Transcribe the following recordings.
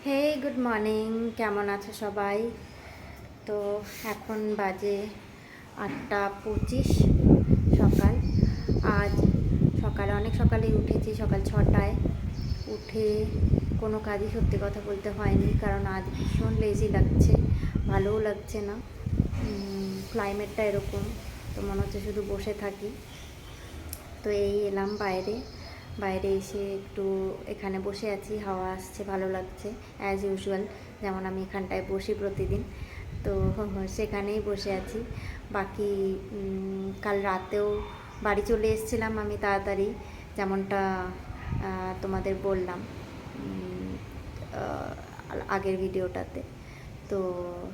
হে good morning, কেমন আছো সবাই? তো এখন বাজে 8:25 সকাল। আজ সকালে অনেক সকালেই উঠেছি, সকাল 6টায় উঠে কোনো কাজই সত্যি কথা বলতে হয়নি, কারণ আজ ভীষণ লেজি লাগছে, ভালোও লাগছে না। ক্লাইমেটটা এরকম, তো মনে হচ্ছে শুধু বসে থাকি। তো এই এলাম বাইরে, বাইরে এসে একটু এখানে বসে আছি, হাওয়া আসছে, ভালো লাগছে। অ্যাজ ইউজুয়াল যেমন আমি এখানটায় বসি প্রতিদিন, তো সেখানেই বসে আছি। বাকি কাল রাতেও বাড়ি চলে এসেছিলাম আমি তাড়াতাড়ি, যেমনটা তোমাদের বললাম আগের ভিডিওটাতে। তো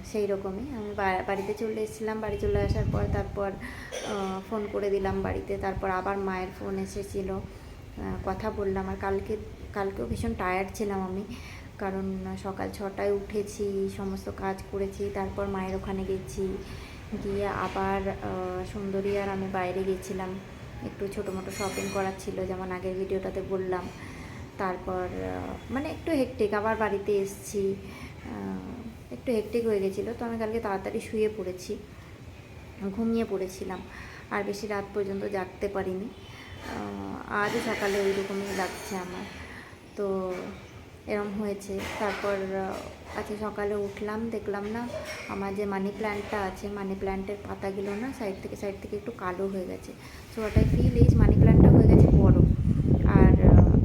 সেই রকমই আমি বাড়িতে চলে এসেছিলাম। বাড়ি চলে আসার পর তারপর ফোন করে দিলাম বাড়িতে, তারপর আবার মায়ের ফোন এসেছিল, কথা বললাম। আর কালকেও ভীষণ টায়ার্ড ছিলাম আমি, কারণ সকাল 6টায় উঠেছি, সমস্ত কাজ করেছি, তারপর মায়ের ওখানে গেছি, গিয়ে আবার সুন্দরী আর আমি বাইরে গেছিলাম, একটু ছোটো মোটো শপিং করার ছিল, যেমন আগের ভিডিওটাতে বললাম। তারপর মানে একটু হেক্টিক, আবার বাড়িতে এসেছি, একটু হেক্টিক হয়ে গেছিলো। তো আমি কালকে তাড়াতাড়ি শুয়ে পড়েছি, ঘুমিয়ে পড়েছিলাম, আর বেশি রাত পর্যন্ত জাগতে পারিনি। আজও সকালে ওই রকমই লাগছে আমার, তো এরম হয়েছে। তারপর আজকে সকালে উঠলাম, দেখলাম না আমার যে মানি প্ল্যান্টটা আছে, মানি প্ল্যান্টের পাতাগুলো না সাইড থেকে একটু কালো হয়ে গেছে। সো ওটা ফিল এই মানি প্ল্যান্টটা হয়ে গেছে বড়, আর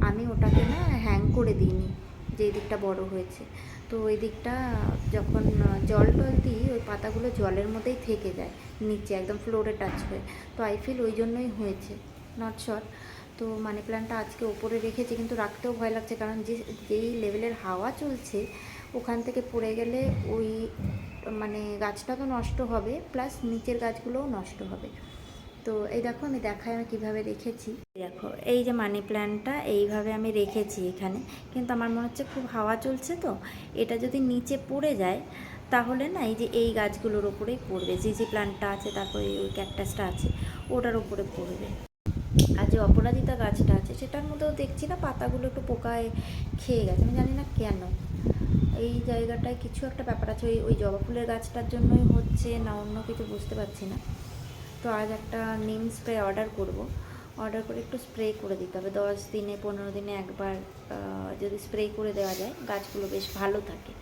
আমি ওটাকে না হ্যাং করে দিইনি যে দিকটা বড় হয়েছে। তো ওই দিকটা যখন জল দিই, ওই পাতাগুলো জলের মধ্যেই থেকে যায়, নিচে একদম ফ্লোরে টাচ হয়ে। তো আই ফিল ওই জন্যই হয়েছে, নট শর্ট। তো মানি প্ল্যান্টটা আজকে ওপরে রেখেছি, কিন্তু রাখতেও ভয় লাগছে, কারণ যেই লেভেলের হাওয়া চলছে ওখান থেকে পড়ে গেলে ওই মানে গাছটা তো নষ্ট হবে, প্লাস নিচের গাছগুলোও নষ্ট হবে। তো এই দেখো আমি দেখাই আমি কীভাবে রেখেছি। দেখো এই যে মানি প্ল্যান্টটা এইভাবে আমি রেখেছি এখানে, কিন্তু আমার মনে হচ্ছে খুব হাওয়া চলছে, তো এটা যদি নিচে পড়ে যায় তাহলে না এই গাছগুলোর ওপরেই পড়বে, যে প্ল্যান্টটা আছে, তারপরে ওই ক্যাকটাসটা আছে, ওটার ওপরে পড়বে। আর যে অপরাজিতা গাছটা আছে সেটার মধ্যেও দেখছি না পাতাগুলো একটু পোকায় খেয়ে গেছে, আমি জানি না কেন। এই জায়গাটায় কিছু একটা ব্যাপার আছে, ওই জবা ফুলের গাছটার জন্যই হচ্ছে না অন্য কিছু, বুঝতে পারছি না। তো আজ একটা নিম স্প্রে অর্ডার করে একটু স্প্রে করে দিতে হবে, 10 দিনে 15 দিনে একবার যদি স্প্রে করে দেওয়া যায় গাছগুলো বেশ ভালো থাকে।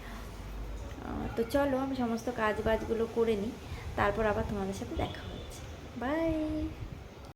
তো চলো আমি সমস্ত কাজবাজগুলো করে নিই, তারপর আবার তোমাদের সাথে দেখা হচ্ছে। বাই।